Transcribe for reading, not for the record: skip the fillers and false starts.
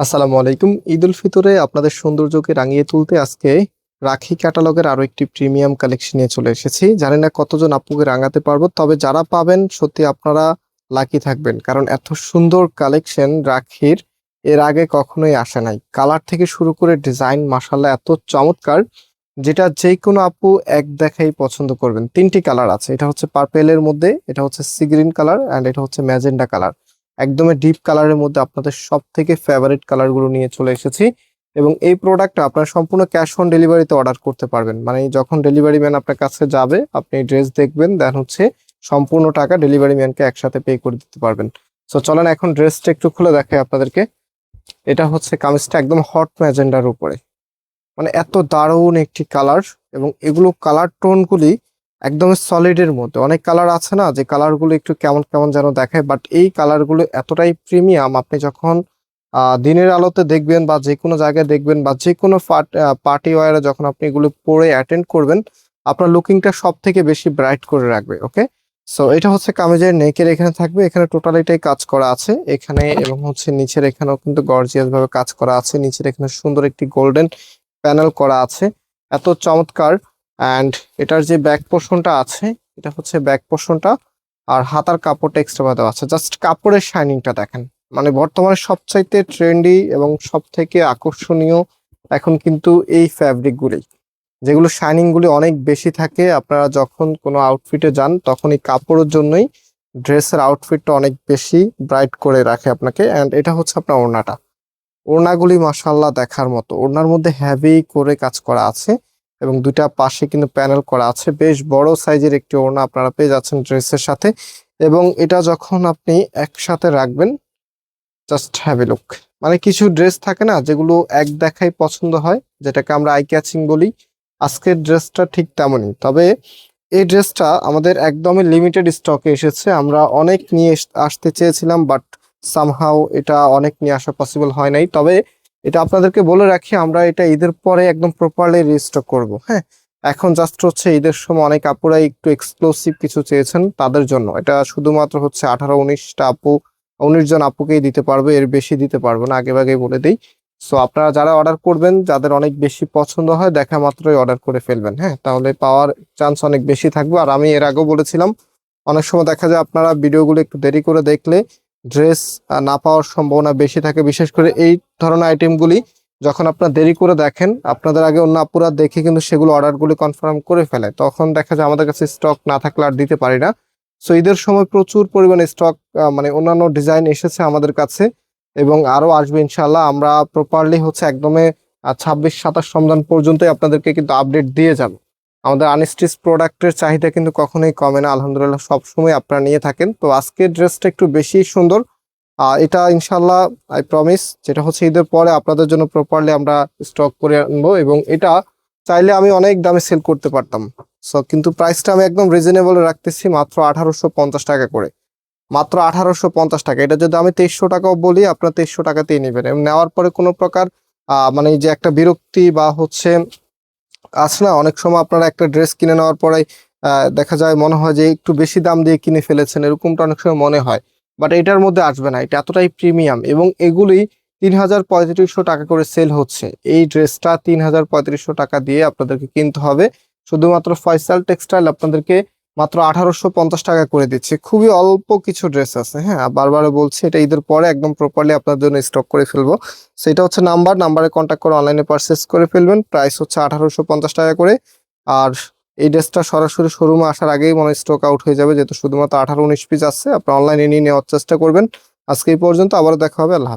আসসালামু আলাইকুম। ঈদ উল ফিতরে আপনাদের সৌন্দর্যকে রাঙিয়ে তুলতে আজকে রাখি ক্যাটালগের আরো একটি প্রিমিয়াম কালেকশন নিয়ে চলে এসেছি। জানি না কতজন আপুকে রাঙাতে পারবো, তবে যারা পাবেন সত্যি আপনারা লাকি থাকবেন, কারণ এত সুন্দর কালেকশন রাখির এর আগে কখনোই আসে নাই। কালার থেকে শুরু করে ডিজাইন মাশাআল্লাহ এত চমৎকার, যেটা যে কোনো আপু এক দেখাই পছন্দ করবেন। তিনটি কালার আছে, এটা হচ্ছে পার্পেলের মধ্যে, এটা হচ্ছে সি গ্রিন কালার অ্যান্ড এটা হচ্ছে ম্যাজেন্ডা কালার। একদমই ডিপ কালারের মধ্যে আপনাদের সব থেকে ফেভারিট কালারগুলো নিয়ে চলে এসেছি। এবং এই প্রোডাক্টটা আপনারা সম্পূর্ণ ক্যাশ অন ডেলিভারিতে অর্ডার করতে পারবেন। মানে যখন ডেলিভারি ম্যান আপনার কাছে যাবে, আপনি ড্রেস দেখবেন, দেন হচ্ছে সম্পূর্ণ টাকা ডেলিভারি ম্যানকে একসাথে পে করে দিতে পারবেন। সো চলেন এখন ড্রেসটা একটু খুলে দেখাই আপনাদেরকে। এটা হচ্ছে কামিজটা একদম হট ম্যাজেন্ডার উপরে, মানে এত দারুণ একটি কালার। এবং এগুলো কালার টোনগুলি একদম সলিডের মধ্যে। অনেক কালার আছে না যে কালারগুলো একটু কেমন কেমন যেন দেখায়, বাট এই কালারগুলো এতটাই প্রিমিয়াম। আপনি যখন দিনের আলোতে দেখবেন বা যে কোনো জায়গায় দেখবেন বা যে কোনো পার্টি ওয়ারে যখন আপনি এগুলো পরে অ্যাটেন্ড করবেন, আপনার লুকিংটা সব থেকে বেশি ব্রাইট করে রাখবে। ওকে, সো এটা হচ্ছে কামিজের নেকের এখানে থাকবে, এখানে টোটালিটাই কাজ করা আছে এখানে, এবং হচ্ছে নিচের এখানেও কিন্তু গর্জিয়াস ভাবে কাজ করা আছে। নিচের এখানে সুন্দর একটি গোল্ডেন প্যানেল করা আছে, এত চমৎকার। অ্যান্ড এটার যে ব্যাক পোর্শনটা আছে, এটা হচ্ছে ব্যাক পোর্শনটা, আর হাতার কাপড়টা এক্সট্রা দেওয়া আছে। জাস্ট কাপড়ের শাইনিংটা দেখেন, মানে বর্তমানে সবচাইতে ট্রেন্ডি এবং সব থেকে আকর্ষণীয় এখন কিন্তু এই ফ্যাব্রিক গুলি, যেগুলো শাইনিং গুলি অনেক বেশি থাকে। আপনারা যখন কোনো আউটফিটে যান তখন এই কাপড়ের জন্যই ড্রেসের আউটফিটটা অনেক বেশি ব্রাইট করে রাখে আপনাকে। অ্যান্ড এটা হচ্ছে আপনার ওড়নাটা, ওড়নাগুলি মাশাআল্লাহ দেখার মতো। ওড়নার মধ্যে হেভি করে কাজ করা আছে এবং দুইটা পাশে কিন্তু প্যানেল করা আছে। বেশ বড় সাইজের একটি ওড়না আপনারা পেয়ে যাচ্ছেন ড্রেসের সাথে। এবং এটা যখন আপনি একসাথে রাখবেন, জাস্ট হ্যাভ এ লুক। মানে কিছু ড্রেস থাকে না যেগুলো এক দেখাই পছন্দ হয়, যেটাকে আমরা আই ক্যাচিং বলি। আজকের ড্রেসটা ঠিক তেমনই, তবে এই ড্রেসটা আমাদের একদমই লিমিটেড স্টকে এসেছে। আমরা অনেক নিয়ে আসতে চেয়েছিলাম, বাট সামহাও এটা অনেক নিয়ে আসা পসিবল হয় নাই। তবে এটা আপনাদেরকে বলে রাখি, আমরা এটা ঈদের পরে একদম প্রপারলি রিস্টক করব। হ্যাঁ, এখন জাস্ট হচ্ছে ঈদের সময় অনেক আপুরাই একটু এক্সক্লুসিভ কিছু চেয়েছেন, তাদের জন্য এটা শুধুমাত্র হচ্ছে 18-19টা আপু, 19 জন আপুকেই দিতে পারবে, এর বেশি দিতে পারবো না, আগে ভাগেই বলে দিই। সো আপনারা যারা অর্ডার করবেন, যাদের অনেক বেশি পছন্দ হয়, দেখা মাত্রই অর্ডার করে ফেলবেন। হ্যাঁ, তাহলে পাওয়ার চান্স অনেক বেশি থাকবে। আর আমি এর আগেও বলেছিলাম, অনেক সময় দেখা যায় আপনারা ভিডিওগুলো একটু দেরি করে দেখলে ড্রেস না পাওয়ার সম্ভাবনা বেশি থাকে। বিশেষ করে এই ধরনের আইটেমগুলি যখন আপনারা দেরি করে দেখেন, আপনাদের আগে অন্য আপুরা দেখে কিন্তু সেগুলো অর্ডারগুলি কনফার্ম করে ফেলে, তখন দেখা যায় আমাদের কাছে স্টক না থাকলে আর দিতে পারি না। সো ঈদের সময় প্রচুর পরিমাণে স্টক, মানে অন্যান্য ডিজাইন এসেছে আমাদের কাছে এবং আরো আসবে ইনশাল্লাহ। আমরা প্রপারলি হচ্ছে একদমই 26-27 রমজান পর্যন্তই আপনাদেরকে কিন্তু আপডেট দিয়ে যাব। আমাদের আনস্টিচ প্রোডাক্টের চাহিদা কিন্তু কখনোই কমে না, আলহামদুলিল্লাহ সবসময় আপনারা নিয়ে থাকেন। তো আজকের ড্রেসটা একটু বেশি সুন্দর। এটা ইনশাল্লাহ আই প্রমিস, যেটা হচ্ছে ঈদের পরে আপনাদের জন্য প্রপারলি আমরা স্টক করে আনবো। এবং এটা চাইলে আমি অনেক দামে সেল করতে পারতাম, সো কিন্তু প্রাইসটা আমি একদম রিজনেবল রাখতেছি, মাত্র 1850 টাকা করে। মাত্র 1850 টাকা। এটা যদি আমি 2300 টাকাও বলি, আপনার 2300 টাকাতেই নেবেন। এবং নেওয়ার পরে কোনো প্রকার মানে এই যে একটা বিরক্তি বা হচ্ছে আছে না, অনেক সময় আপনারা একটা ড্রেস কিনে নেওয়ার পরে দেখা যায় মনে হয় যে একটু বেশি দাম দিয়ে কিনে ফেলেছেন, এরকমটা অনেক সময় মনে হয়। বাট এটার মধ্যে আসবে না, এটা এতটাই প্রিমিয়াম। এবং এগুলি 3300 টাকা করে সেল হচ্ছে। এই ড্রেসটা 3300 টাকা দিয়ে আপনাদেরকে কিনতে হবে। শুধুমাত্র ফয়সাল টেক্সটাইল আপনাদেরকে মাত্র 1850 টাকা করে দিচ্ছে। খুবই অল্প কিছু ড্রেস আছে। হ্যাঁ, বারবার বলছি, এটা ঈদের পরে একদম প্রপারলি আপনার জন্য স্টক করে ফেলবো। সেটা হচ্ছে নাম্বারে কন্ট্যাক্ট করে অনলাইনে পারচেস করে ফেলবেন। প্রাইস হচ্ছে 1850 টাকা করে। আর এই ড্রেসটা সরাসরি শোরুমে আসার আগেই মনে স্টক আউট হয়ে যাবে, যেহেতু শুধুমাত্র 18-19 পিস আছে। আপনি অনলাইনে নিয়ে নেওয়ার চেষ্টা করবেন। আজকে এই পর্যন্ত, আবারও দেখা হবে। আল্লাহ হাফেজ।